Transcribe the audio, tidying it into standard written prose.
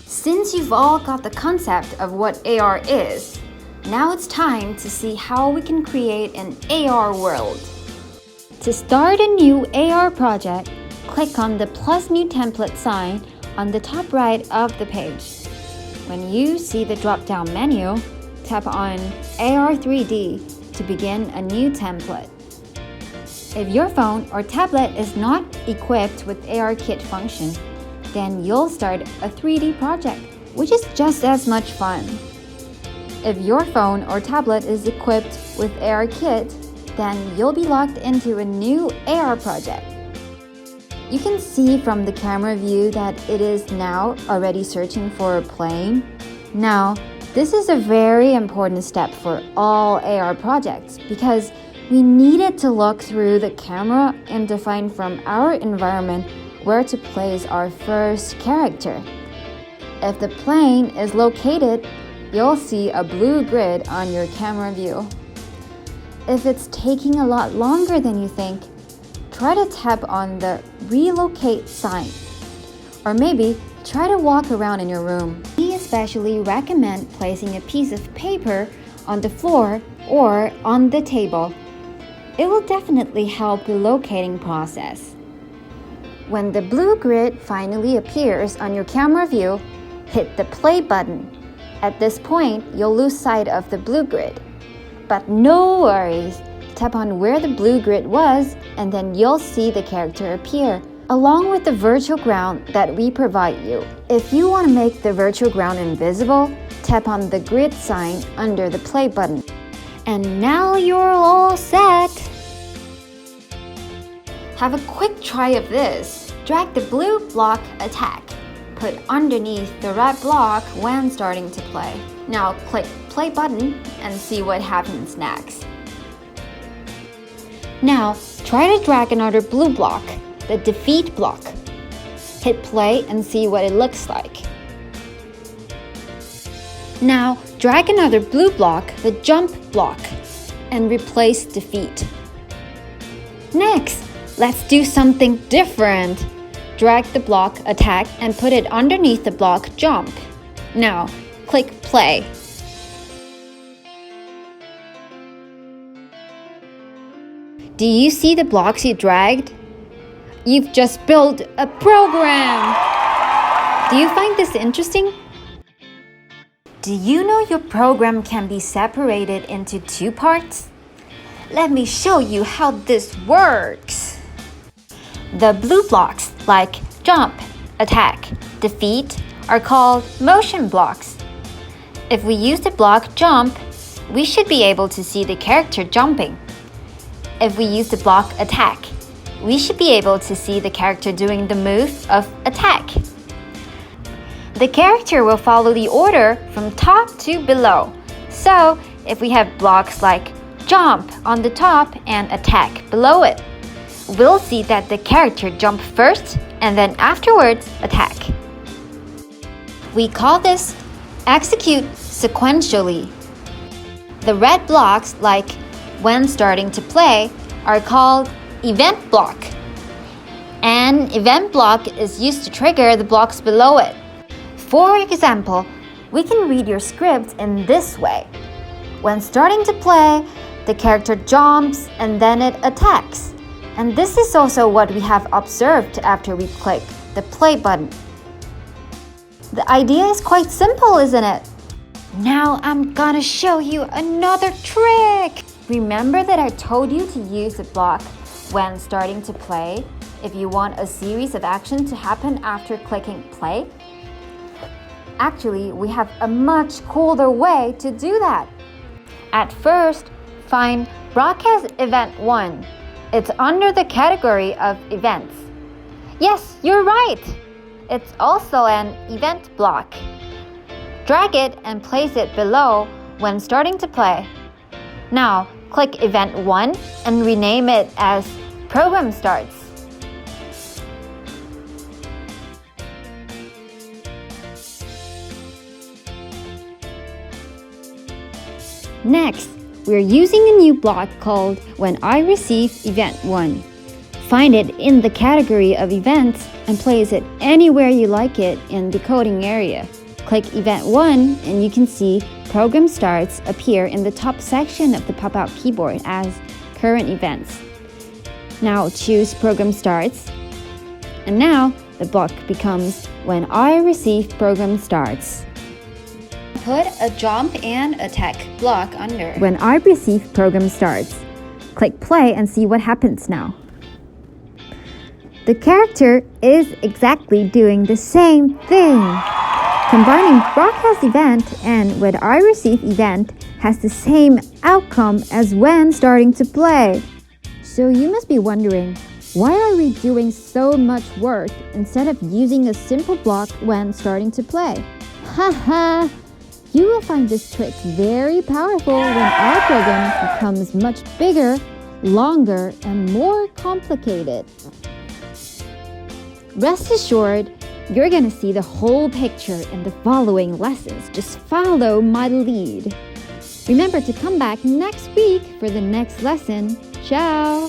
Since you've all got the concept of what AR is, now it's time to see how we can create an AR world. To start a new AR project, click on the plus new template sign on the top right of the page. When you see the drop-down menu, tap on AR 3D to begin a new template. If your phone or tablet is not equipped with AR Kit function, then you'll start a 3D project, which is just as much fun. If your phone or tablet is equipped with AR Kit, then you'll be locked into a new AR project. You can see from the camera view that it is now already searching for a plane. Now, this is a very important step for all AR projects because we needed to look through the camera and define from our environment where to place our first character. If the plane is located, you'll see a blue grid on your camera view. If it's taking a lot longer than you think, try to tap on the relocate sign. Or maybe try to walk around in your room. We especially recommend placing a piece of paper on the floor or on the table. It will definitely help the locating process. When the blue grid finally appears on your camera view, hit the play button. At this point, you'll lose sight of the blue grid. But no worries, tap on where the blue grid was and then you'll see the character appear, along with the virtual ground that we provide you. If you want to make the virtual ground invisible, tap on the grid sign under the play button. And now you're all set! Have a quick try of this. Drag the blue block attack. Put underneath the red block when starting to play. Now click play button and see what happens next. Now try to drag another blue block, the defeat block. Hit play and see what it looks like. Now drag another blue block, the jump block, and replace defeat. Next, let's do something different. Drag the block attack and put it underneath the block jump. Now, click play. Do you see the blocks you dragged? You've just built a program! Do you find this interesting? Do you know your program can be separated into two parts? Let me show you how this works. The blue blocks like jump, attack, defeat are called motion blocks. If we use the block jump, we should be able to see the character jumping. If we use the block attack, we should be able to see the character doing the move of attack. The character will follow the order from top to below. So, if we have blocks like jump on the top and attack below it, we'll see that the character jump first and then afterwards attack. We call this execute sequentially. The red blocks, like when starting to play, are called event block. An event block is used to trigger the blocks below it. For example, we can read your script in this way. When starting to play, the character jumps and then it attacks. And this is also what we have observed after we click the play button. The idea is quite simple, isn't it? Now I'm gonna show you another trick! Remember that I told you to use the block when starting to play if you want a series of action to happen after clicking play? Actually, we have a much cooler way to do that. At first, find Broadcast Event 1. It's under the category of events. Yes, you're right! It's also an event block. Drag it and place it below when starting to play. Now, click Event 1 and rename it as Program Starts. Next, we're using a new block called When I Receive Event 1. Find it in the category of events and place it anywhere you like it in the coding area. Click Event 1 and you can see Program Starts appear in the top section of the pop-out keyboard as current events. Now choose Program Starts, and now the block becomes When I Receive Program Starts. Put a jump and attack block under When I Receive Program Starts. Click play and see what happens now. The character is exactly doing the same thing. Combining broadcast event and when I receive event has the same outcome as when starting to play. So you must be wondering, why are we doing so much work instead of using a simple block when starting to play? Haha! You will find this trick very powerful when our program becomes much bigger, longer, and more complicated. Rest assured, you're gonna see the whole picture in the following lessons. Just follow my lead. Remember to come back next week for the next lesson. Ciao!